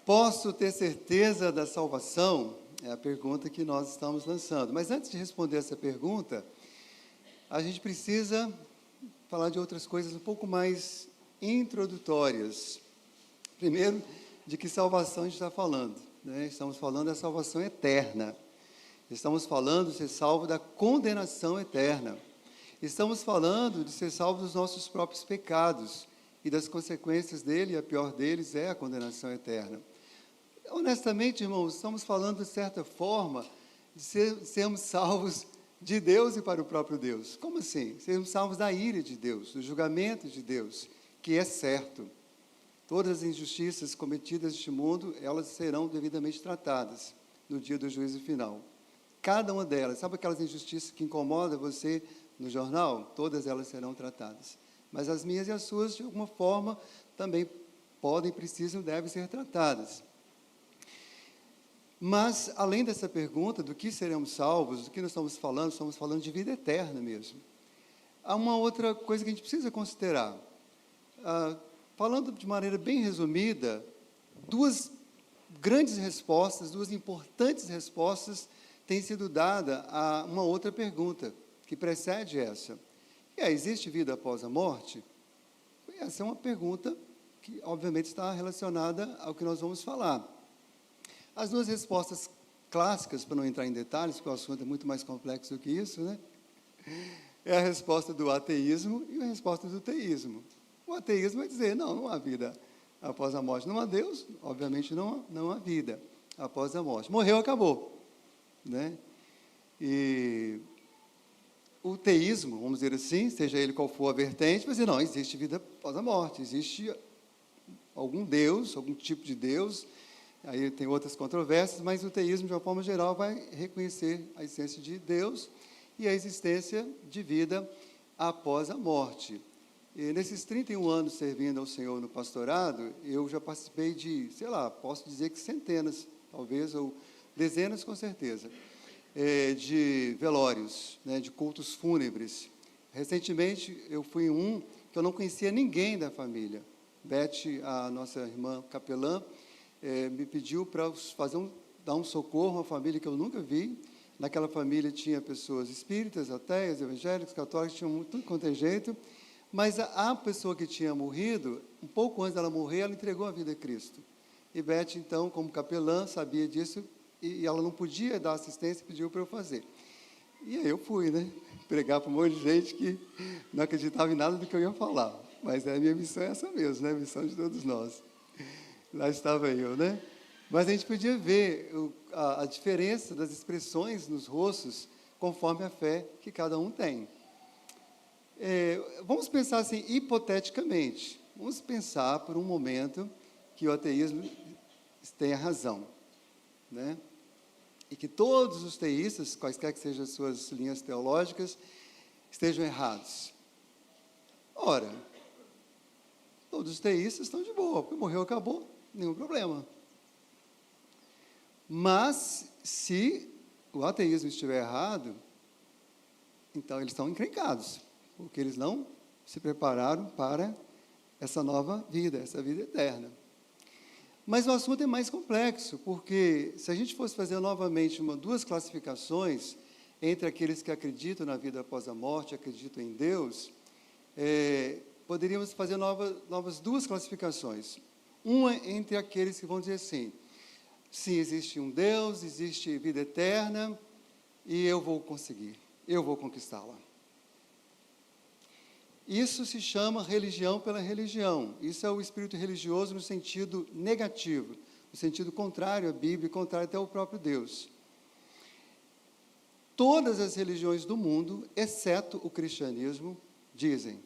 Posso ter certeza da salvação? É a pergunta que nós estamos lançando. Mas antes de responder essa pergunta, a gente precisa falar de outras coisas um pouco mais introdutórias. Primeiro, de que salvação a gente está falando, né? Estamos falando da salvação eterna. Estamos falando de ser salvo da condenação eterna. Estamos falando de ser salvo dos nossos próprios pecados e das consequências dele, e a pior deles é a condenação eterna. Honestamente, irmãos, estamos falando, de certa forma, de sermos salvos de Deus e para o próprio Deus. Como assim? Sermos salvos da ira de Deus, do julgamento de Deus, que é certo. Todas as injustiças cometidas neste mundo, elas serão devidamente tratadas no dia do juízo final. Cada uma delas, sabe aquelas injustiças que incomodam você no jornal? Todas elas serão tratadas. Mas as minhas e as suas, de alguma forma, também podem, precisam, devem ser tratadas. Mas, além dessa pergunta, do que seremos salvos, do que nós estamos falando de vida eterna mesmo. Há uma outra coisa que a gente precisa considerar. Falando de maneira bem resumida, duas grandes respostas, duas importantes respostas têm sido dadas a uma outra pergunta, que precede essa. Existe vida após a morte? Essa é uma pergunta que, obviamente, está relacionada ao que nós vamos falar. As duas respostas clássicas, para não entrar em detalhes, porque o assunto é muito mais complexo do que isso, né? É a resposta do ateísmo e a resposta do teísmo. O ateísmo vai dizer, não há vida após a morte. Não há Deus, obviamente não há vida após a morte. Morreu, acabou, né? E o teísmo, vamos dizer assim, seja ele qual for a vertente, vai dizer, não, existe vida após a morte, existe algum Deus, algum tipo de Deus. Aí tem outras controvérsias, mas o teísmo, de uma forma geral, vai reconhecer a existência de Deus e a existência de vida após a morte. E nesses 31 anos servindo ao Senhor no pastorado, eu já participei de, posso dizer que centenas, talvez, ou dezenas com certeza, de velórios, né, de cultos fúnebres. Recentemente, eu fui em um que eu não conhecia ninguém da família. Beth, a nossa irmã capelã, me pediu para dar um socorro a uma família que eu nunca vi. Naquela família tinha pessoas espíritas, ateias, evangélicos, católicos, tinha tudo quanto é jeito, mas a pessoa que tinha morrido, um pouco antes dela morrer, ela entregou a vida a Cristo. E Beth, então, como capelã, sabia disso, e ela não podia dar assistência, pediu para eu fazer. E aí eu fui, né, pregar para um monte de gente que não acreditava em nada do que eu ia falar, mas a minha missão é essa mesmo, né, a missão de todos nós. Lá estava eu, né? Mas a gente podia ver a diferença das expressões nos rostos conforme a fé que cada um tem. Vamos pensar assim, hipoteticamente. Vamos pensar por um momento que o ateísmo tenha razão, né? E que todos os teístas, quaisquer que sejam as suas linhas teológicas, estejam errados. Ora, todos os teístas estão de boa, porque morreu, acabou. Nenhum problema. Mas, se o ateísmo estiver errado, então eles estão encrencados, porque eles não se prepararam para essa nova vida, essa vida eterna. Mas o assunto é mais complexo, porque se a gente fosse fazer novamente duas classificações entre aqueles que acreditam na vida após a morte, acreditam em Deus, poderíamos fazer novas duas classificações. Uma entre aqueles que vão dizer assim, sim, existe um Deus, existe vida eterna, e eu vou conseguir, eu vou conquistá-la. Isso se chama religião pela religião. Isso é o espírito religioso no sentido negativo, no sentido contrário à Bíblia, contrário até ao próprio Deus. Todas as religiões do mundo, exceto o cristianismo, dizem,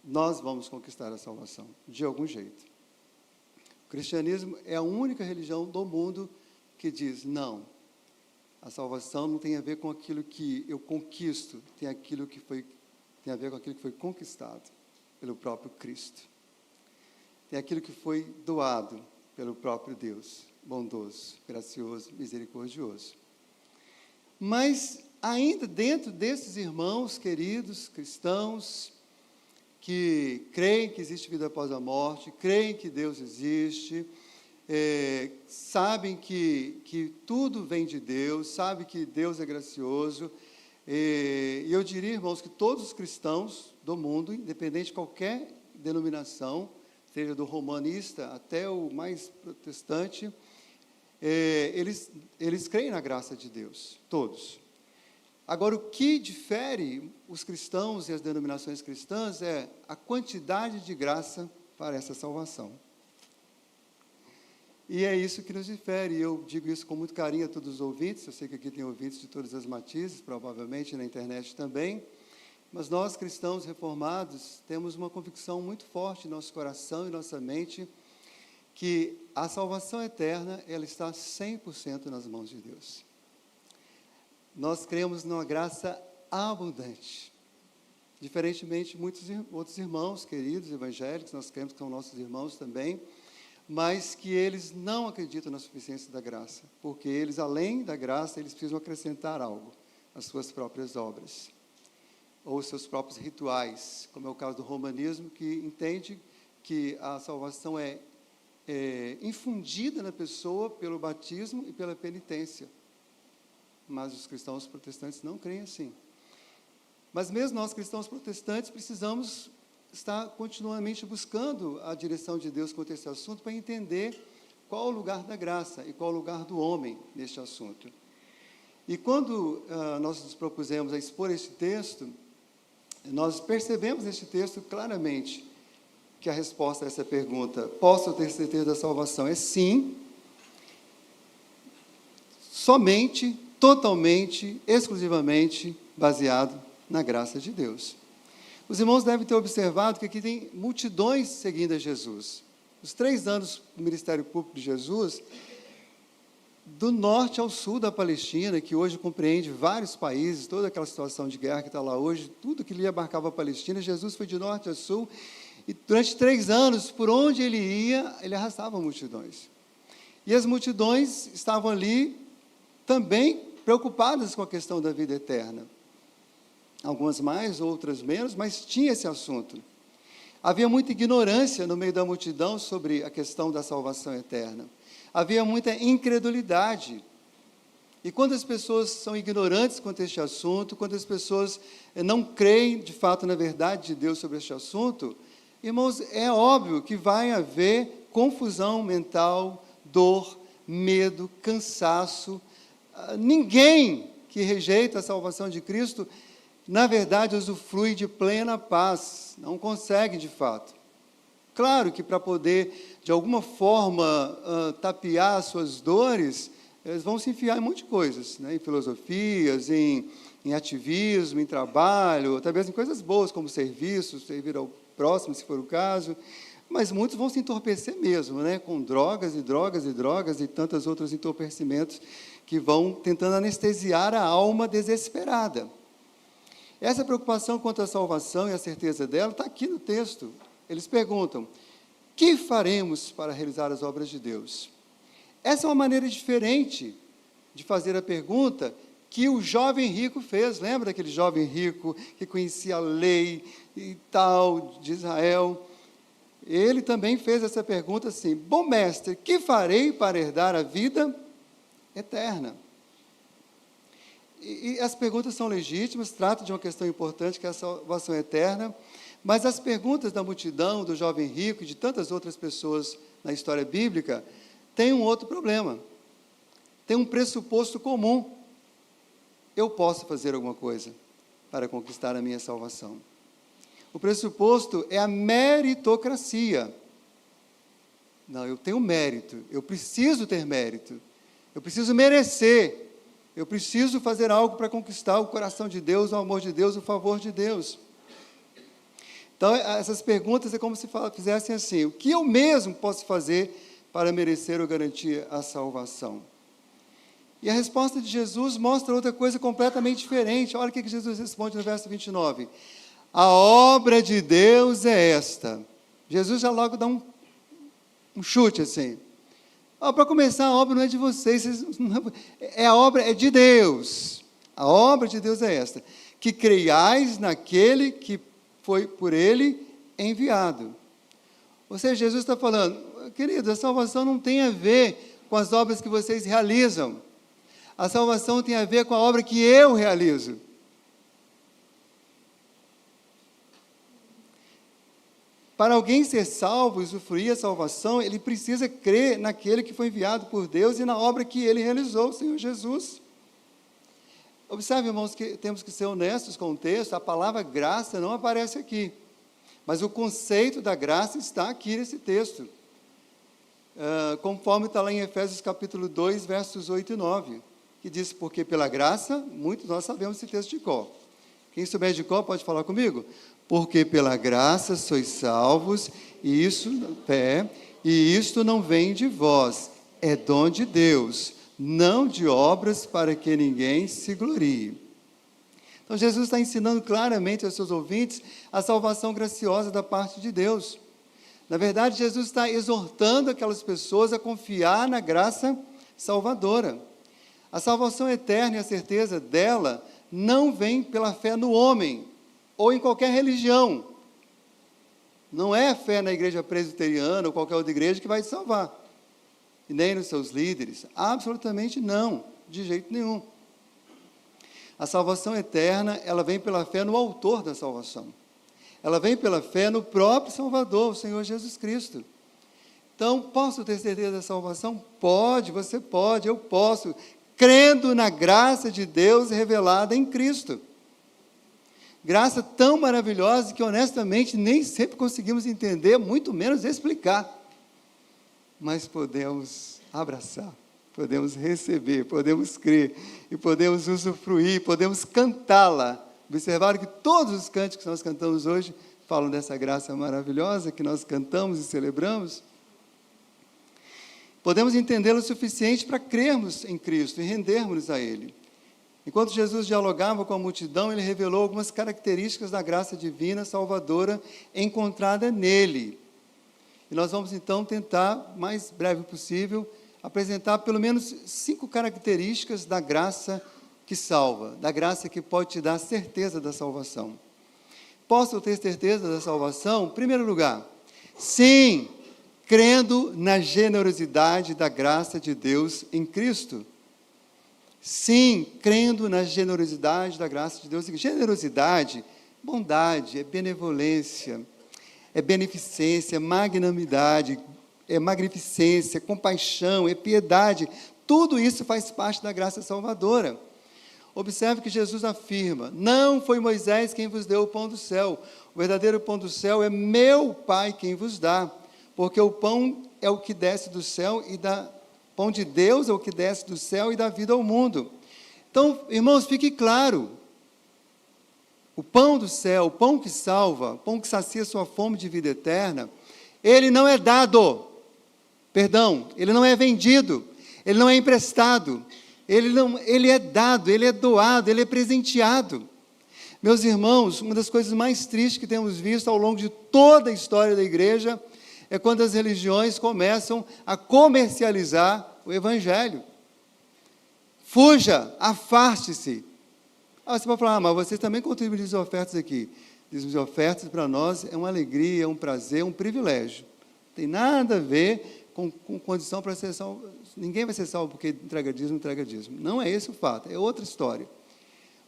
nós vamos conquistar a salvação, de algum jeito. O cristianismo é a única religião do mundo que diz, não, a salvação não tem a ver com aquilo que eu conquisto, tem a ver com aquilo que foi conquistado pelo próprio Cristo. Tem aquilo que foi doado pelo próprio Deus, bondoso, gracioso, misericordioso. Mas, ainda dentro desses irmãos queridos, cristãos, que creem que existe vida após a morte, creem que Deus existe, sabem que tudo vem de Deus, sabem que Deus é gracioso. E eu diria, irmãos, que todos os cristãos do mundo, independente de qualquer denominação, seja do romanista até o mais protestante, eles creem na graça de Deus, todos. Agora, o que difere os cristãos e as denominações cristãs é a quantidade de graça para essa salvação. E é isso que nos difere. Eu digo isso com muito carinho a todos os ouvintes. Eu sei que aqui tem ouvintes de todas as matizes, provavelmente na internet também. Mas nós, cristãos reformados, temos uma convicção muito forte em nosso coração e nossa mente que a salvação eterna, ela está 100% nas mãos de Deus. Nós cremos numa graça abundante. Diferentemente de muitos outros irmãos queridos evangélicos, nós cremos que são nossos irmãos também, mas que eles não acreditam na suficiência da graça, porque eles, além da graça, eles precisam acrescentar algo, as suas próprias obras, ou os seus próprios rituais, como é o caso do romanismo, que entende que a salvação é infundida na pessoa pelo batismo e pela penitência. Mas os cristãos protestantes não creem assim. Mas mesmo nós, cristãos protestantes, precisamos estar continuamente buscando a direção de Deus quanto a esse assunto, para entender qual o lugar da graça e qual o lugar do homem neste assunto. E quando nós nos propusemos a expor este texto, nós percebemos neste texto claramente que a resposta a essa pergunta, posso ter certeza da salvação, é sim, somente, totalmente, exclusivamente baseado na graça de Deus. Os irmãos devem ter observado que aqui tem multidões seguindo a Jesus. Os 3 anos do ministério público de Jesus, do norte ao sul da Palestina, que hoje compreende vários países, toda aquela situação de guerra que está lá hoje, tudo que lhe abarcava a Palestina, Jesus foi de norte a sul, e durante 3 anos, por onde ele ia, ele arrastava multidões. E as multidões estavam ali também preocupadas com a questão da vida eterna. Algumas mais, outras menos, mas tinha esse assunto. Havia muita ignorância no meio da multidão sobre a questão da salvação eterna. Havia muita incredulidade. E quando as pessoas são ignorantes quanto a este assunto, quando as pessoas não creem, de fato, na verdade de Deus sobre este assunto, irmãos, é óbvio que vai haver confusão mental, dor, medo, cansaço. Ninguém que rejeita a salvação de Cristo, na verdade, usufrui de plena paz, não consegue de fato. Claro que para poder, de alguma forma, tapear as suas dores, eles vão se enfiar em um monte de coisas, né? Em filosofias, em ativismo, em trabalho, até mesmo em coisas boas, como serviço, servir ao próximo, se for o caso, mas muitos vão se entorpecer mesmo, né? Com drogas e drogas e drogas e tantos outros entorpecimentos que vão tentando anestesiar a alma desesperada. Essa preocupação quanto à salvação e a certeza dela está aqui no texto. Eles perguntam, que faremos para realizar as obras de Deus? Essa é uma maneira diferente de fazer a pergunta que o jovem rico fez. Lembra daquele jovem rico que conhecia a lei e tal de Israel? Ele também fez essa pergunta assim, bom mestre, que farei para herdar a vida eterna? E as perguntas são legítimas, tratam de uma questão importante, que é a salvação eterna, mas as perguntas da multidão, do jovem rico e de tantas outras pessoas na história bíblica, têm um outro problema. Tem um pressuposto comum. Eu posso fazer alguma coisa para conquistar a minha salvação. O pressuposto é a meritocracia. Não, eu tenho mérito, eu preciso ter mérito, eu preciso merecer. Eu preciso fazer algo para conquistar o coração de Deus, o amor de Deus, o favor de Deus. Então, essas perguntas é como se fizessem assim, o que eu mesmo posso fazer para merecer ou garantir a salvação? E a resposta de Jesus mostra outra coisa completamente diferente. Olha o que Jesus responde no verso 29. A obra de Deus é esta. Jesus já logo dá um chute assim. Para começar, a obra não é de vocês, a obra é de Deus. A obra de Deus é esta, que creiais naquele que foi por ele enviado. Ou seja, Jesus está falando, Querido, a salvação não tem a ver com as obras que vocês realizam. A salvação tem a ver com a obra que eu realizo. Para alguém ser salvo, usufruir a salvação, ele precisa crer naquele que foi enviado por Deus e na obra que ele realizou, o Senhor Jesus. Observe, irmãos, que temos que ser honestos com o texto. A palavra graça não aparece aqui, mas o conceito da graça está aqui nesse texto, conforme está lá em Efésios capítulo 2, versos 8 e 9, que diz, porque pela graça, muitos nós sabemos esse texto de cor. Quem souber de cor pode falar comigo? Porque pela graça sois salvos, e isto não vem de vós, é dom de Deus, não de obras para que ninguém se glorie. Então Jesus está ensinando claramente aos seus ouvintes a salvação graciosa da parte de Deus. Na verdade, Jesus está exortando aquelas pessoas a confiar na graça salvadora. A salvação eterna e a certeza dela não vem pela fé no homem, ou em qualquer religião. Não é a fé na igreja presbiteriana ou qualquer outra igreja que vai te salvar. E nem nos seus líderes. Absolutamente não, de jeito nenhum. A salvação eterna, ela vem pela fé no autor da salvação. Ela vem pela fé no próprio Salvador, o Senhor Jesus Cristo. Então, posso ter certeza da salvação? Pode, você pode, eu posso, crendo na graça de Deus revelada em Cristo. Graça tão maravilhosa que, honestamente, nem sempre conseguimos entender, muito menos explicar. Mas podemos abraçar, podemos receber, podemos crer e podemos usufruir, podemos cantá-la. Observaram que todos os cânticos que nós cantamos hoje falam dessa graça maravilhosa que nós cantamos e celebramos. Podemos entendê-lo o suficiente para crermos em Cristo e rendermos a Ele. Enquanto Jesus dialogava com a multidão, ele revelou algumas características da graça divina salvadora encontrada nele. E nós vamos então tentar, o mais breve possível, apresentar pelo menos 5 características da graça que salva, da graça que pode te dar certeza da salvação. Posso ter certeza da salvação? Em primeiro lugar, sim, crendo na generosidade da graça de Deus em Cristo. Sim, crendo na generosidade da graça de Deus. Generosidade, bondade, é benevolência, é beneficência, é magnanimidade, é magnificência, é compaixão, é piedade. Tudo isso faz parte da graça salvadora. Observe que Jesus afirma, não foi Moisés quem vos deu o pão do céu. O verdadeiro pão do céu é meu Pai quem vos dá. Porque o pão é o que desce do céu e dá... Pão de Deus é o que desce do céu e dá vida ao mundo. Então, irmãos, fique claro. O pão do céu, o pão que salva, o pão que sacia sua fome de vida eterna, ele não é dado. Ele não é vendido. Ele não é emprestado. Ele é dado, ele é doado, ele é presenteado. Meus irmãos, uma das coisas mais tristes que temos visto ao longo de toda a história da igreja é quando as religiões começam a comercializar o Evangelho. Fuja, afaste-se. Você pode falar, mas vocês também contribuem as ofertas aqui. As ofertas para nós é uma alegria, é um prazer, é um privilégio. Não tem nada a ver com condição para ser salvo. Ninguém vai ser salvo porque entrega dízimo. Não é esse o fato, é outra história.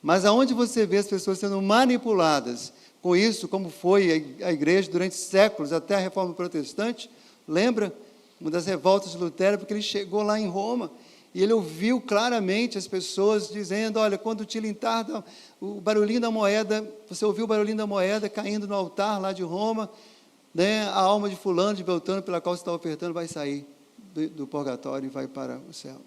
Mas aonde você vê as pessoas sendo manipuladas com isso, como foi a igreja durante séculos, até a Reforma Protestante, lembra? Uma das revoltas de Lutero, porque ele chegou lá em Roma, e ele ouviu claramente as pessoas dizendo, olha, quando tilintar o barulhinho da moeda, você ouviu o barulhinho da moeda caindo no altar lá de Roma, né, a alma de fulano, de Beltrano, pela qual você está ofertando, vai sair do purgatório e vai para o céu.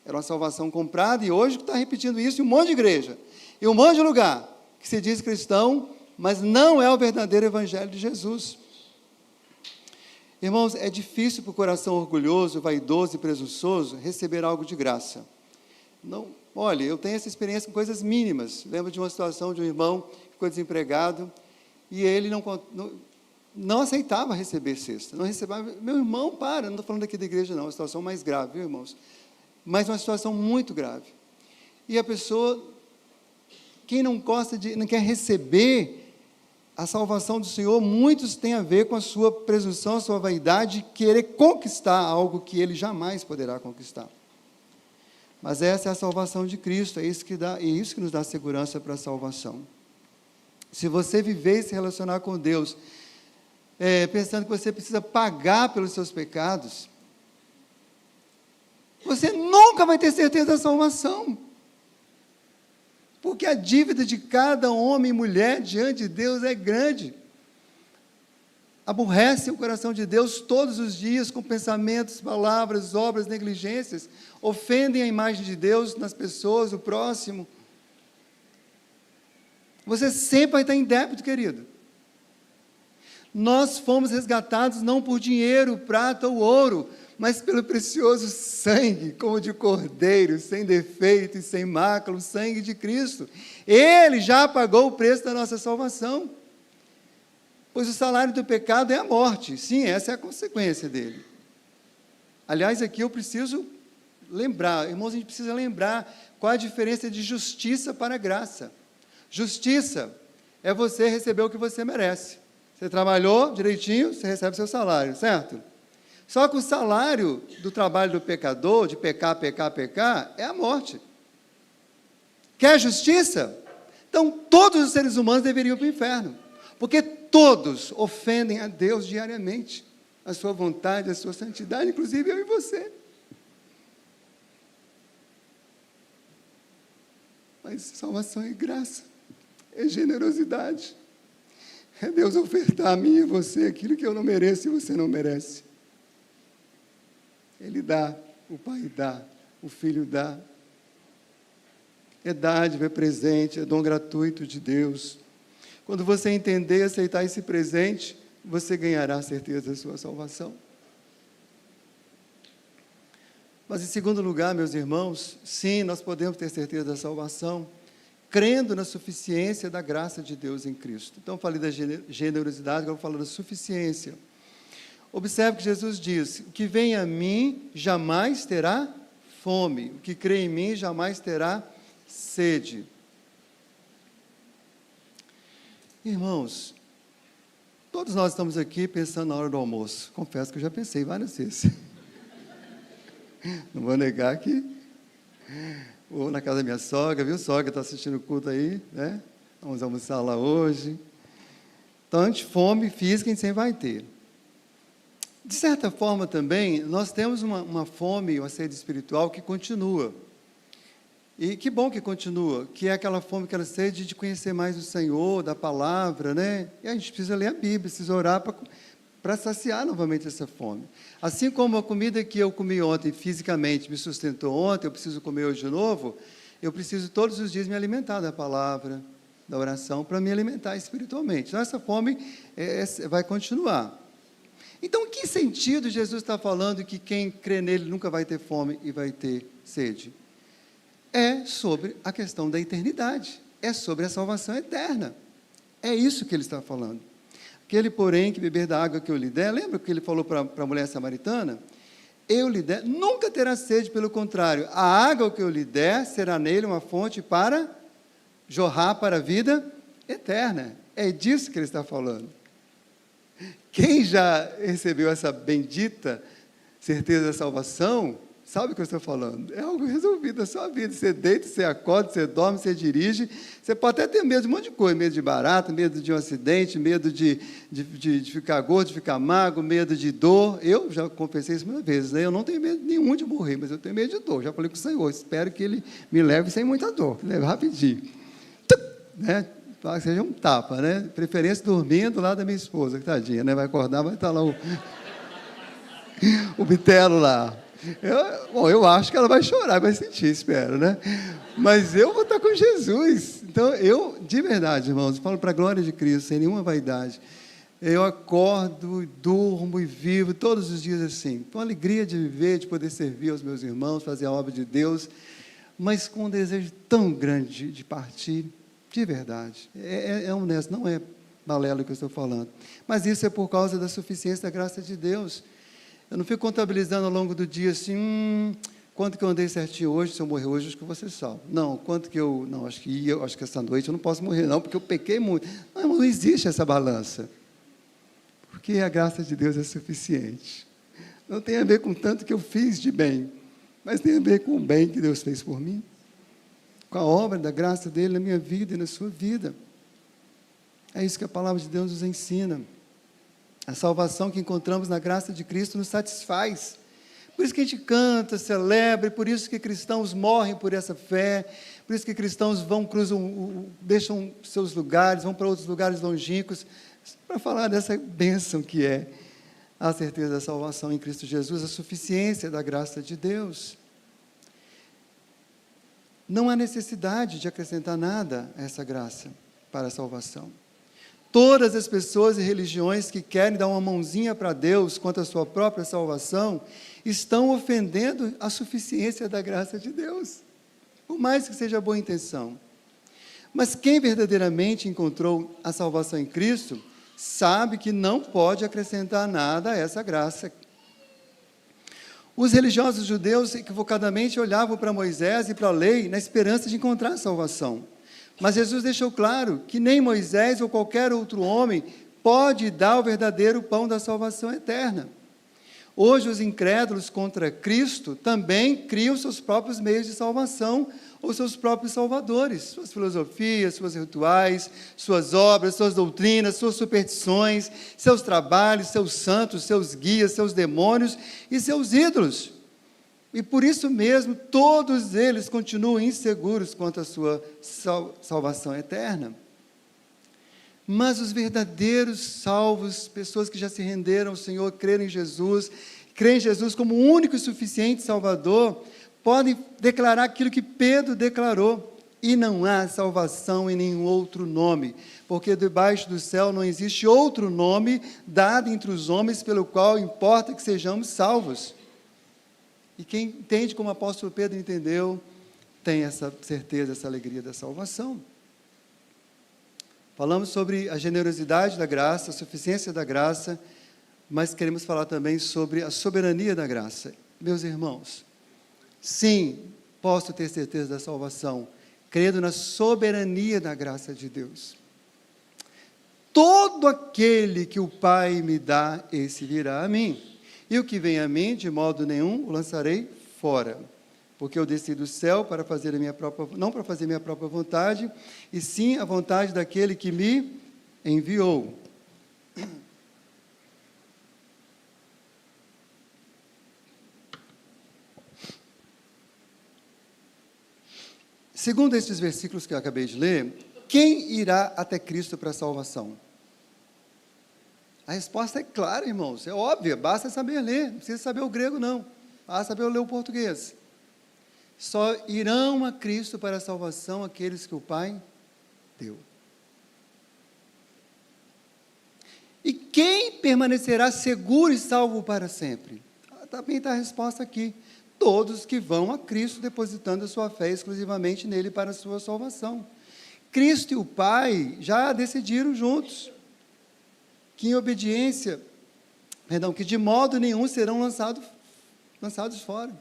Era uma salvação comprada, e hoje está repetindo isso em um monte de igreja, em um monte de lugar, que se diz cristão, mas não é o verdadeiro evangelho de Jesus. Irmãos, é difícil para o coração orgulhoso, vaidoso e presunçoso receber algo de graça. Não, olha, eu tenho essa experiência com coisas mínimas. Lembro de uma situação de um irmão que ficou desempregado e ele não aceitava receber cesta. Não recebia. Meu irmão, não estou falando aqui da igreja não, é uma situação mais grave, viu, irmãos? Mas uma situação muito grave. E a pessoa, quem não gosta não quer receber, a salvação do Senhor, muitos têm a ver com a sua presunção, a sua vaidade, querer conquistar algo que ele jamais poderá conquistar. Mas essa é a salvação de Cristo, é isso que nos dá segurança para a salvação. Se você viver e se relacionar com Deus, pensando que você precisa pagar pelos seus pecados, você nunca vai ter certeza da salvação. Porque a dívida de cada homem e mulher diante de Deus é grande. Aborrecem o coração de Deus todos os dias com pensamentos, palavras, obras, negligências, ofendem a imagem de Deus nas pessoas, o próximo. Você sempre vai estar em débito, querido. Nós fomos resgatados não por dinheiro, prata ou ouro, mas pelo precioso sangue, como de cordeiro, sem defeito e sem mácula, o sangue de Cristo. Ele já pagou o preço da nossa salvação. Pois o salário do pecado é a morte. Sim, essa é a consequência dele. Aliás, aqui eu preciso lembrar, irmãos, a gente precisa lembrar qual a diferença de justiça para graça. Justiça é você receber o que você merece. Você trabalhou direitinho, você recebe seu salário, certo? Só que o salário do trabalho do pecador, de pecar, é a morte. Quer justiça? Então, todos os seres humanos deveriam ir para o inferno, porque todos ofendem a Deus diariamente, a sua vontade, a sua santidade, inclusive eu e você. Mas salvação é graça, é generosidade, é Deus ofertar a mim e a você aquilo que eu não mereço e você não merece. Ele dá, o Pai dá, o Filho dá. É dádiva, é presente, é dom gratuito de Deus. Quando você entender e aceitar esse presente, você ganhará a certeza da sua salvação. Mas, em segundo lugar, meus irmãos, sim, nós podemos ter certeza da salvação, crendo na suficiência da graça de Deus em Cristo. Então, eu falei da generosidade, agora eu vou falar da suficiência. Observe que Jesus diz: o que vem a mim jamais terá fome, o que crê em mim jamais terá sede. Irmãos, todos nós estamos aqui pensando na hora do almoço. Confesso que eu já pensei várias vezes. Não vou negar que vou na casa da minha sogra, viu? Sogra está assistindo o culto aí, né? Vamos almoçar lá hoje. Então, fome física a gente sempre vai ter. De certa forma também, nós temos uma fome, uma sede espiritual que continua. E que bom que continua, que é aquela fome, aquela sede de conhecer mais o Senhor, da palavra, né? E a gente precisa ler a Bíblia, precisa orar para saciar novamente essa fome. Assim como a comida que eu comi ontem fisicamente me sustentou ontem, eu preciso comer hoje de novo, eu preciso todos os dias me alimentar da palavra, da oração, para me alimentar espiritualmente. Então, essa fome vai continuar. Então, em que sentido Jesus está falando que quem crê nele nunca vai ter fome e vai ter sede? É sobre a questão da eternidade, é sobre a salvação eterna. É isso que ele está falando. Aquele, porém, que beber da água que eu lhe der, lembra o que ele falou para a mulher samaritana? Eu lhe der, nunca terá sede, pelo contrário, a água que eu lhe der será nele uma fonte para jorrar para a vida eterna. É disso que ele está falando. Quem já recebeu essa bendita certeza da salvação, sabe o que eu estou falando? É algo resolvido na sua vida. Você deita, você acorda, você dorme, você dirige. Você pode até ter medo de um monte de coisa, medo de barata, medo de um acidente, medo de ficar gordo, de ficar magro, medo de dor. Eu já confessei isso muitas vezes, né? Eu não tenho medo nenhum de morrer, mas eu tenho medo de dor. Já falei com o Senhor, espero que Ele me leve sem muita dor, leve rapidinho. Né? Que seja um tapa, né? Preferência dormindo lá da minha esposa, que tadinha, né? Vai acordar, vai estar lá o bitelo lá. Eu acho que ela vai chorar, vai sentir, espero, né? Mas eu vou estar com Jesus. Então, de verdade, irmãos, falo para a glória de Cristo, sem nenhuma vaidade. Eu acordo, durmo e vivo todos os dias assim, com a alegria de viver, de poder servir aos meus irmãos, fazer a obra de Deus, mas com um desejo tão grande de partir, de verdade. É honesto, não é balela que eu estou falando. Mas isso é por causa da suficiência da graça de Deus. Eu não fico contabilizando ao longo do dia assim, quanto que eu andei certinho hoje, se eu morrer hoje, acho que eu vou ser salvo. Não, quanto que eu... Não, acho que essa noite eu não posso morrer, não, porque eu pequei muito. Não existe essa balança. Porque a graça de Deus é suficiente. Não tem a ver com tanto que eu fiz de bem, mas tem a ver com o bem que Deus fez por mim, com a obra da graça dele na minha vida e na sua vida. É isso que a palavra de Deus nos ensina. A salvação que encontramos na graça de Cristo nos satisfaz. Por isso que a gente canta, celebra, e por isso que cristãos morrem por essa fé, por isso que cristãos deixam seus lugares, vão para outros lugares longínquos, para falar dessa bênção que é a certeza da salvação em Cristo Jesus, a suficiência da graça de Deus. Não há necessidade de acrescentar nada a essa graça para a salvação. Todas as pessoas e religiões que querem dar uma mãozinha para Deus quanto à sua própria salvação, estão ofendendo a suficiência da graça de Deus, por mais que seja boa intenção. Mas quem verdadeiramente encontrou a salvação em Cristo, sabe que não pode acrescentar nada a essa graça. Os religiosos judeus equivocadamente olhavam para Moisés e para a lei na esperança de encontrar a salvação. Mas Jesus deixou claro que nem Moisés ou qualquer outro homem pode dar o verdadeiro pão da salvação eterna. Hoje, os incrédulos contra Cristo também criam seus próprios meios de salvação, ou seus próprios salvadores, suas filosofias, seus rituais, suas obras, suas doutrinas, suas superstições, seus trabalhos, seus santos, seus guias, seus demônios e seus ídolos. E por isso mesmo, todos eles continuam inseguros quanto à sua salvação eterna. Mas os verdadeiros salvos, pessoas que já se renderam ao Senhor, creem em Jesus como o único e suficiente Salvador, podem declarar aquilo que Pedro declarou: e não há salvação em nenhum outro nome, porque debaixo do céu não existe outro nome dado entre os homens pelo qual importa que sejamos salvos. E quem entende como o apóstolo Pedro entendeu, tem essa certeza, essa alegria da salvação. Falamos sobre a generosidade da graça, a suficiência da graça, mas queremos falar também sobre a soberania da graça. Meus irmãos, sim, posso ter certeza da salvação, crendo na soberania da graça de Deus. Todo aquele que o Pai me dá, esse virá a mim. E o que vem a mim, de modo nenhum, o lançarei fora. Porque eu desci do céu para fazer não para fazer minha própria vontade, e sim a vontade daquele que me enviou. Segundo estes versículos que eu acabei de ler, quem irá até Cristo para a salvação? A resposta é clara, irmãos, é óbvia, basta saber ler, não precisa saber o grego, não, basta saber ler o português. Só irão a Cristo para a salvação aqueles que o Pai deu. E quem permanecerá seguro e salvo para sempre? Também está a resposta aqui. Todos que vão a Cristo, depositando a sua fé exclusivamente nele para a sua salvação. Cristo e o Pai já decidiram juntos que em obediência, que de modo nenhum serão lançados fora.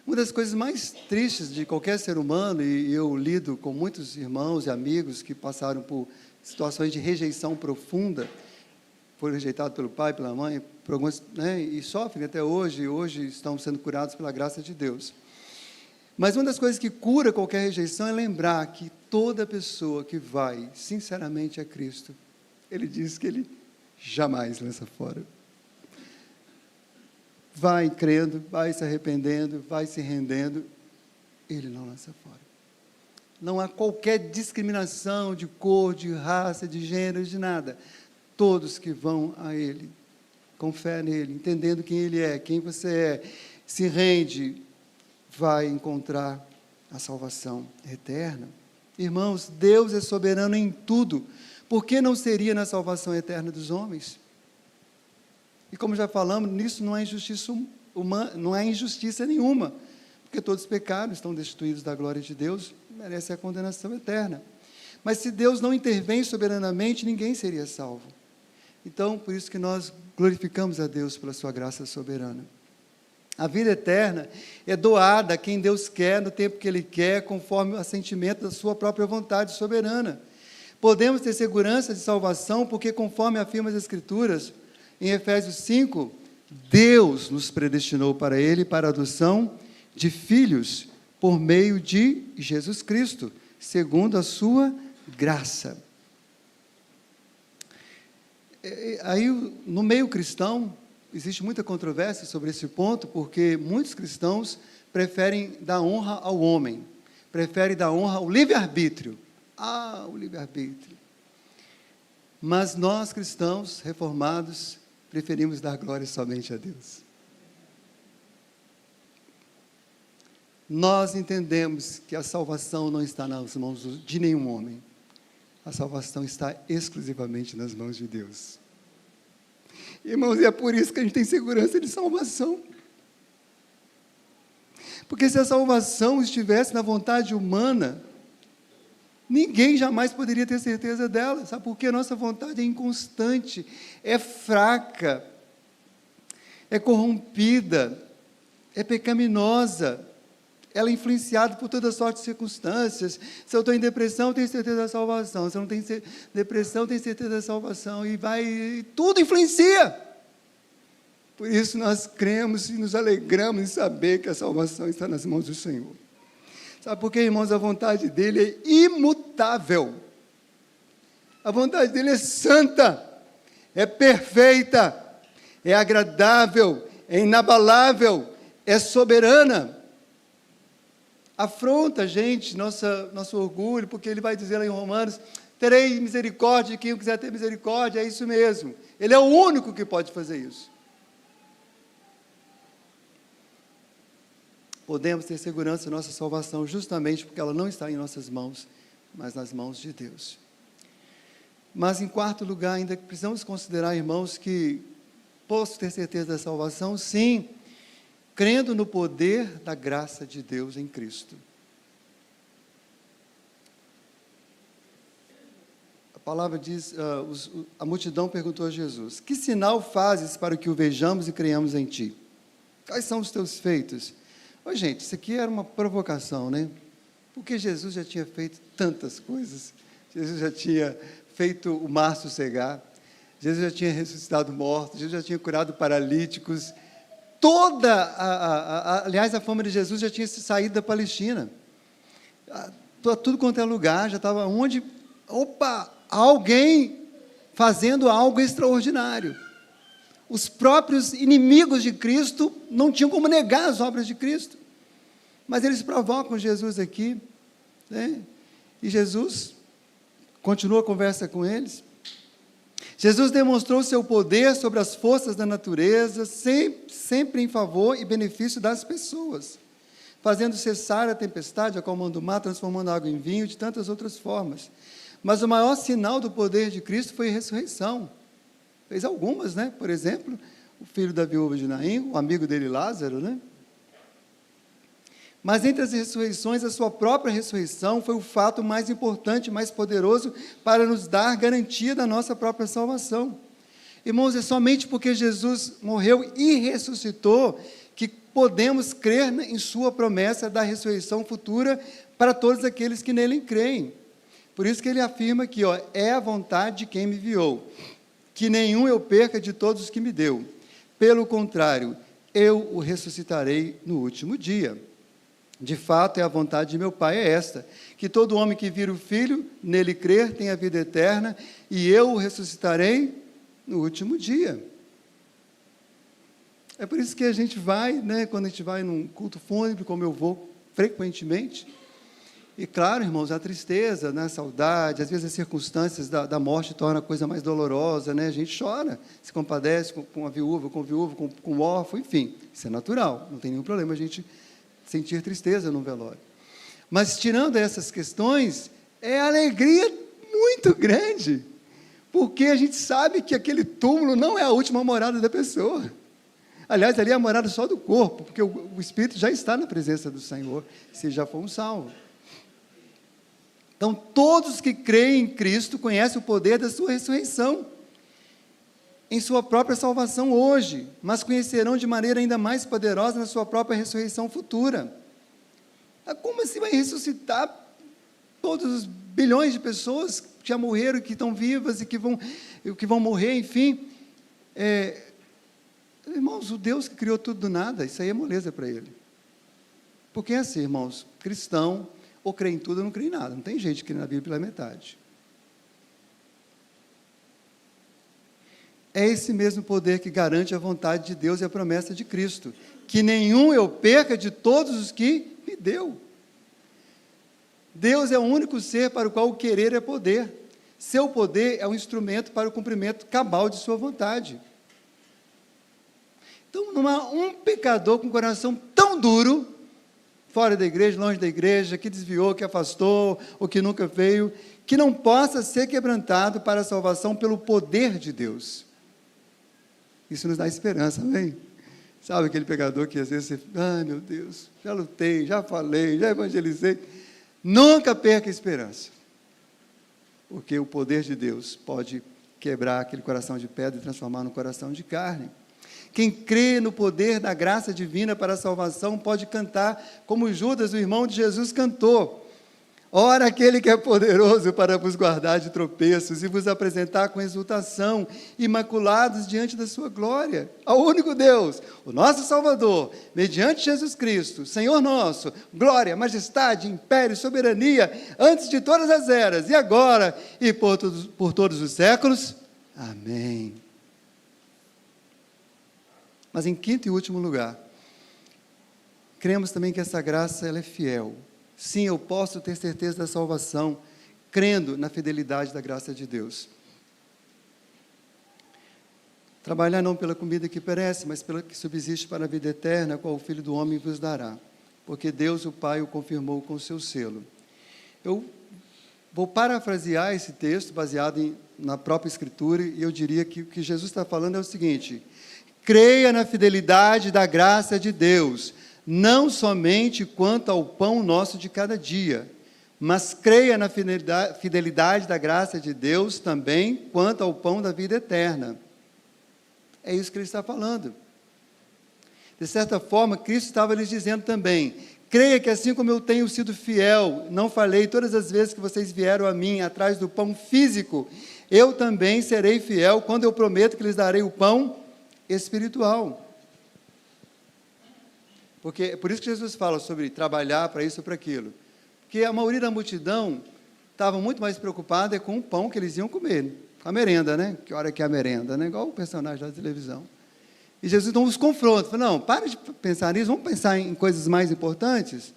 Uma das coisas mais tristes de qualquer ser humano, e eu lido com muitos irmãos e amigos que passaram por situações de rejeição profunda, foram rejeitados pelo pai, pela mãe, por alguns, e sofrem até hoje, e hoje estão sendo curados pela graça de Deus. Mas uma das coisas que cura qualquer rejeição é lembrar que toda pessoa que vai sinceramente a Cristo, Ele diz que Ele jamais lança fora. Vai crendo, vai se arrependendo, vai se rendendo, Ele não lança fora. Não há qualquer discriminação de cor, de raça, de gênero, de nada. Todos que vão a Ele, com fé nele, entendendo quem Ele é, quem você é, se rende, vai encontrar a salvação eterna. Irmãos, Deus é soberano em tudo. Por que não seria na salvação eterna dos homens? E como já falamos, nisso não há injustiça humana, não há injustiça nenhuma, porque todos pecaram, estão destituídos da glória de Deus, merecem a condenação eterna. Mas se Deus não intervém soberanamente, ninguém seria salvo. Então, por isso que nós glorificamos a Deus pela sua graça soberana. A vida eterna é doada a quem Deus quer, no tempo que Ele quer, conforme o assentimento da sua própria vontade soberana. Podemos ter segurança de salvação, porque, conforme afirma as Escrituras, em Efésios 5, Deus nos predestinou para Ele, para a adoção de filhos, por meio de Jesus Cristo, segundo a sua graça. Aí, no meio cristão, existe muita controvérsia sobre esse ponto, porque muitos cristãos preferem dar honra ao homem, preferem dar honra ao livre-arbítrio. O livre-arbítrio. Mas nós, cristãos reformados, preferimos dar glória somente a Deus. Nós entendemos que a salvação não está nas mãos de nenhum homem. A salvação está exclusivamente nas mãos de Deus. Irmãos, e é por isso que a gente tem segurança de salvação. Porque se a salvação estivesse na vontade humana, ninguém jamais poderia ter certeza dela. Sabe por quê? Nossa vontade é inconstante, é fraca, é corrompida, é pecaminosa. Ela é influenciada por toda sorte de circunstâncias. Se eu estou em depressão, tenho certeza da salvação. Se eu não tenho depressão, tenho certeza da salvação. E tudo influencia. Por isso nós cremos e nos alegramos em saber que a salvação está nas mãos do Senhor. Sabe por quê, irmãos? A vontade dEle é imutável. A vontade dEle é santa, é perfeita, é agradável, é inabalável, é soberana. Afronta a gente, nosso orgulho, porque Ele vai dizer lá em Romanos, terei misericórdia de quem eu quiser ter misericórdia, é isso mesmo. Ele é o único que pode fazer isso. Podemos ter segurança da nossa salvação justamente porque ela não está em nossas mãos, mas nas mãos de Deus. Mas, em quarto lugar, ainda precisamos considerar, irmãos, que posso ter certeza da salvação, sim, crendo no poder da graça de Deus em Cristo. A palavra diz, a multidão perguntou a Jesus, que sinal fazes para que o vejamos e creiamos em Ti? Quais são os Teus feitos? Gente, isso aqui era uma provocação, né? Porque Jesus já tinha feito tantas coisas. Jesus já tinha feito o mar sossegar. Jesus já tinha ressuscitado mortos. Jesus já tinha curado paralíticos. Aliás, a fama de Jesus já tinha saído da Palestina. Tudo quanto é lugar, já estava onde... alguém fazendo algo extraordinário. Os próprios inimigos de Cristo não tinham como negar as obras de Cristo. Mas eles provocam Jesus aqui, né? E Jesus continua a conversa com eles. Jesus demonstrou seu poder sobre as forças da natureza, sempre em favor e benefício das pessoas, fazendo cessar a tempestade, acalmando o mar, transformando a água em vinho, de tantas outras formas. Mas o maior sinal do poder de Cristo foi a ressurreição. Fez algumas, né? Por exemplo, o filho da viúva de Naim, o amigo dele Lázaro, né? Mas entre as ressurreições, a sua própria ressurreição foi o fato mais importante, mais poderoso para nos dar garantia da nossa própria salvação. Irmãos, é somente porque Jesus morreu e ressuscitou que podemos crer em sua promessa da ressurreição futura para todos aqueles que nele creem. Por isso que ele afirma que é a vontade de quem me enviou, que nenhum eu perca de todos os que me deu. Pelo contrário, eu o ressuscitarei no último dia. De fato, a vontade de meu Pai é esta, que todo homem que vira o Filho, nele crer, tenha vida eterna, e eu o ressuscitarei no último dia. É por isso que a gente vai, né, quando a gente vai num culto fúnebre, como eu vou frequentemente, e claro, irmãos, a tristeza, né, a saudade, às vezes as circunstâncias da morte tornam a coisa mais dolorosa, né? A gente chora, se compadece com a viúva, com o órfão, enfim, isso é natural, não tem nenhum problema a gente sentir tristeza no velório. Mas, tirando essas questões, é alegria muito grande, porque a gente sabe que aquele túmulo não é a última morada da pessoa. Aliás, ali é a morada só do corpo, porque o espírito já está na presença do Senhor, se já for um salvo. Então, todos que creem em Cristo conhecem o poder da sua ressurreição. em sua própria salvação hoje, mas conhecerão de maneira ainda mais poderosa na sua própria ressurreição futura. Como assim vai ressuscitar todos os bilhões de pessoas que já morreram, que estão vivas e que vão morrer, enfim? Irmãos, o Deus que criou tudo do nada, isso aí é moleza para ele. Porque é assim, irmãos, cristão, ou crê em tudo ou não crê em nada, não tem jeito de crer na Bíblia pela metade. É esse mesmo poder que garante a vontade de Deus e a promessa de Cristo, que nenhum eu perca de todos os que me deu. Deus é o único ser para o qual o querer é poder. Seu poder é um instrumento para o cumprimento cabal de sua vontade. Então, não há um pecador com coração tão duro, fora da igreja, longe da igreja, que desviou, que afastou, ou que nunca veio, que não possa ser quebrantado para a salvação pelo poder de Deus. Isso nos dá esperança, amém? Sabe aquele pecador que às vezes você, ai meu Deus, já lutei, já falei, já evangelizei. Nunca perca a esperança, porque o poder de Deus pode quebrar aquele coração de pedra e transformar num coração de carne. Quem crê no poder da graça divina para a salvação pode cantar como Judas, o irmão de Jesus, cantou. Ora, aquele que é poderoso para vos guardar de tropeços e vos apresentar com exultação, imaculados diante da sua glória, ao único Deus, o nosso Salvador, mediante Jesus Cristo, Senhor nosso, glória, majestade, império, soberania, antes de todas as eras, e agora, e por todos os séculos. Amém. Mas em quinto e último lugar, cremos também que essa graça ela é fiel. Sim, eu posso ter certeza da salvação, crendo na fidelidade da graça de Deus. Trabalhar não pela comida que perece, mas pela que subsiste para a vida eterna, a qual o Filho do Homem vos dará, porque Deus, o Pai, o confirmou com o seu selo. Eu vou parafrasear esse texto, baseado na própria Escritura, e eu diria que o que Jesus está falando é o seguinte: creia na fidelidade da graça de Deus, não somente quanto ao pão nosso de cada dia, mas creia na fidelidade da graça de Deus também quanto ao pão da vida eterna. É isso que ele está falando. De certa forma, Cristo estava lhes dizendo também: creia que assim como eu tenho sido fiel, não falei todas as vezes que vocês vieram a mim atrás do pão físico, eu também serei fiel quando eu prometo que lhes darei o pão espiritual. Porque é por isso que Jesus fala sobre trabalhar para isso ou para aquilo. Porque a maioria da multidão estava muito mais preocupada com o pão que eles iam comer, com a merenda, né? Que hora que é a merenda, né? Igual o personagem da televisão. E Jesus não os confronta, fala: não, para de pensar nisso, vamos pensar em coisas mais importantes.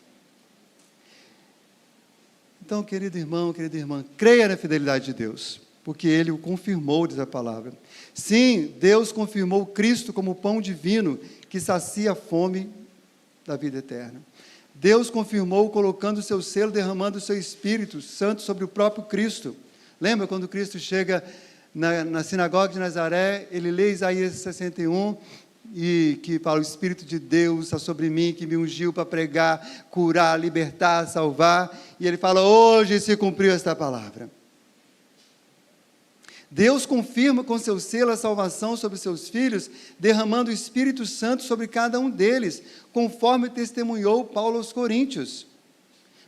Então, querido irmão, querida irmã, creia na fidelidade de Deus, porque Ele o confirmou, diz a palavra. Sim, Deus confirmou Cristo como o pão divino que sacia a fome da vida eterna. Deus confirmou colocando o seu selo, derramando o seu Espírito Santo sobre o próprio Cristo. Lembra quando Cristo chega na sinagoga de Nazaré, ele lê Isaías 61, e que fala: o Espírito de Deus está sobre mim, que me ungiu para pregar, curar, libertar, salvar, e ele fala: hoje se cumpriu esta palavra. Deus confirma com seu selo a salvação sobre seus filhos, derramando o Espírito Santo sobre cada um deles, conforme testemunhou Paulo aos Coríntios.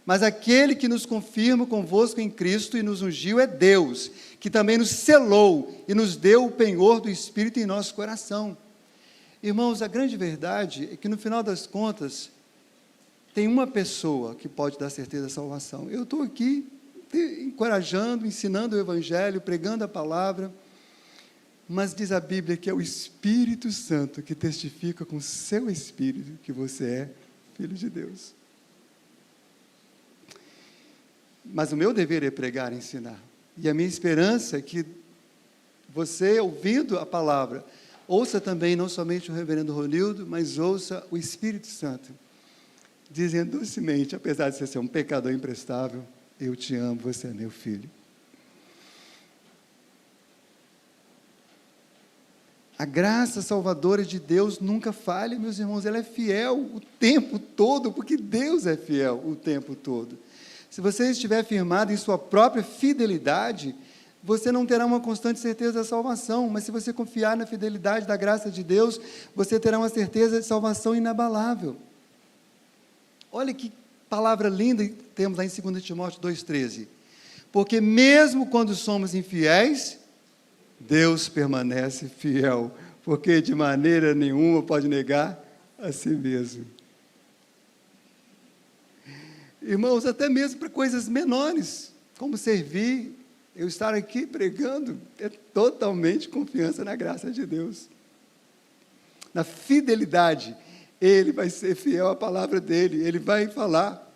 Mas aquele que nos confirma convosco em Cristo e nos ungiu é Deus, que também nos selou e nos deu o penhor do Espírito em nosso coração. Irmãos, a grande verdade é que no final das contas, tem uma pessoa que pode dar certeza da salvação. Eu estou aqui encorajando, ensinando o Evangelho, pregando a palavra, mas diz a Bíblia que é o Espírito Santo que testifica com o seu Espírito que você é filho de Deus. Mas o meu dever é pregar e ensinar, e a minha esperança é que você, ouvindo a palavra, ouça também não somente o reverendo Ronildo, mas ouça o Espírito Santo, dizendo docemente: apesar de você ser um pecador imprestável, eu te amo, você é meu filho. A graça salvadora de Deus nunca falha, meus irmãos, ela é fiel o tempo todo, porque Deus é fiel o tempo todo. Se você estiver firmado em sua própria fidelidade, você não terá uma constante certeza da salvação, mas se você confiar na fidelidade da graça de Deus, você terá uma certeza de salvação inabalável. Olha que palavra linda temos lá em 2 Timóteo 2,13. Porque mesmo quando somos infiéis, Deus permanece fiel, porque de maneira nenhuma pode negar a si mesmo. Irmãos, até mesmo para coisas menores, como servir, eu estar aqui pregando, é totalmente confiança na graça de Deus. Na fidelidade, Ele vai ser fiel à palavra dEle, Ele vai falar,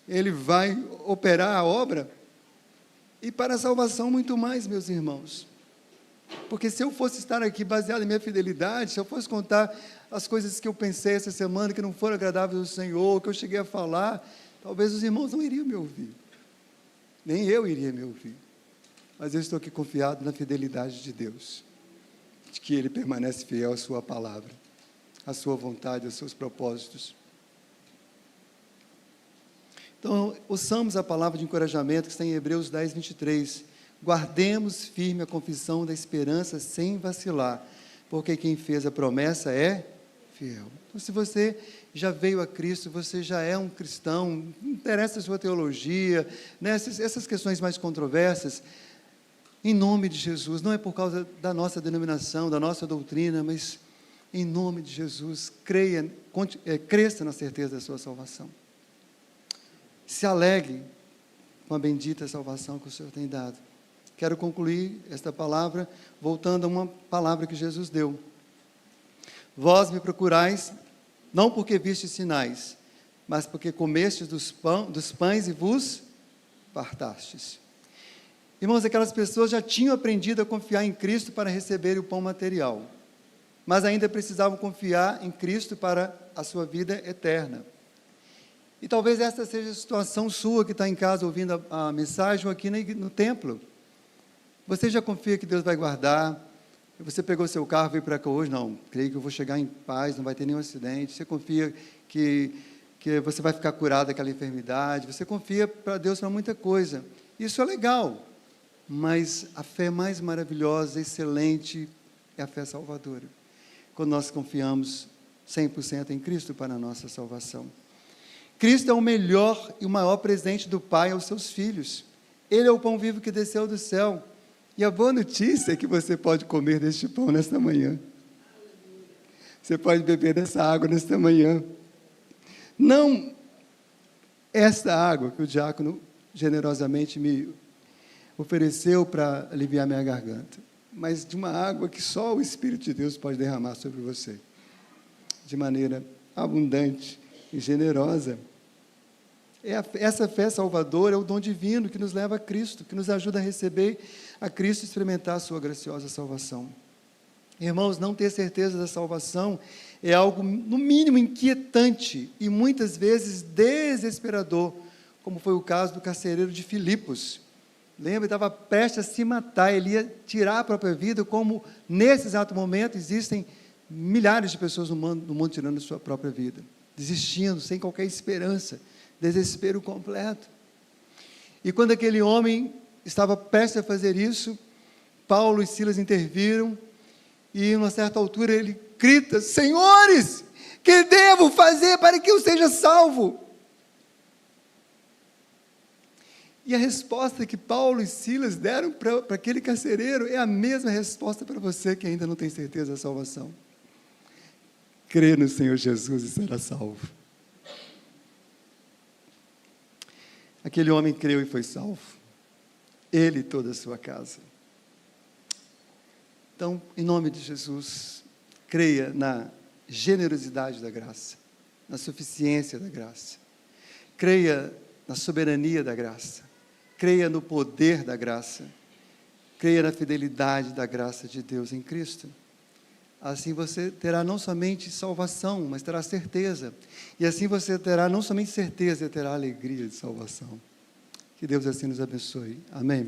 Ele vai operar a obra, e para a salvação muito mais, meus irmãos. Porque se eu fosse estar aqui baseado em minha fidelidade, se eu fosse contar as coisas que eu pensei essa semana, que não foram agradáveis ao Senhor, que eu cheguei a falar, talvez os irmãos não iriam me ouvir, nem eu iria me ouvir, mas eu estou aqui confiado na fidelidade de Deus, de que Ele permanece fiel à sua palavra, à sua vontade, aos seus propósitos. Então, ouçamos a palavra de encorajamento que está em Hebreus 10, 23, guardemos firme a confissão da esperança sem vacilar, porque quem fez a promessa é fiel. Então, se você já veio a Cristo, você já é um cristão, não interessa a sua teologia, né, essas questões mais controversas, em nome de Jesus, não é por causa da nossa denominação, da nossa doutrina, mas em nome de Jesus, cresça na certeza da sua salvação. Se alegre com a bendita salvação que o Senhor tem dado. Quero concluir esta palavra voltando a uma palavra que Jesus deu. Vós me procurais, não porque vistes sinais, mas porque comestes dos pães e vos fartastes. Irmãos, aquelas pessoas já tinham aprendido a confiar em Cristo para receber o pão material, mas ainda precisavam confiar em Cristo para a sua vida eterna. E talvez esta seja a situação sua que está em casa ouvindo a mensagem ou aqui no templo. Você já confia que Deus vai guardar? Você pegou seu carro e veio para cá hoje? Não, creio que eu vou chegar em paz, não vai ter nenhum acidente. Você confia que você vai ficar curado daquela enfermidade? Você confia para Deus para muita coisa. Isso é legal, mas a fé mais maravilhosa, excelente, é a fé salvadora. Quando nós confiamos 100% em Cristo para a nossa salvação. Cristo é o melhor e o maior presente do Pai aos seus filhos. Ele é o pão vivo que desceu do céu. E a boa notícia é que você pode comer deste pão nesta manhã. Você pode beber dessa água nesta manhã. Não esta água que o diácono generosamente me ofereceu para aliviar minha garganta, mas de uma água que só o Espírito de Deus pode derramar sobre você, de maneira abundante e generosa. Essa fé salvadora é o dom divino que nos leva a Cristo, que nos ajuda a receber a Cristo e experimentar a sua graciosa salvação. Irmãos, não ter certeza da salvação é algo, no mínimo, inquietante e muitas vezes desesperador, como foi o caso do carcereiro de Filipos. Lembra, ele estava prestes a se matar, ele ia tirar a própria vida, como nesse exato momento existem milhares de pessoas no mundo tirando a sua própria vida, desistindo, sem qualquer esperança, desespero completo. E quando aquele homem estava prestes a fazer isso, Paulo e Silas interviram, e em uma certa altura ele grita: Senhores, que devo fazer para que eu seja salvo? E a resposta que Paulo e Silas deram para aquele carcereiro é a mesma resposta para você que ainda não tem certeza da salvação. Crê no Senhor Jesus e será salvo. Aquele homem creu e foi salvo. Ele e toda a sua casa. Então, em nome de Jesus, creia na generosidade da graça, na suficiência da graça. Creia na soberania da graça. Creia no poder da graça. Creia na fidelidade da graça de Deus em Cristo. Assim você terá não somente salvação, mas terá certeza. E assim você terá não somente certeza, terá alegria de salvação. Que Deus assim nos abençoe. Amém, meu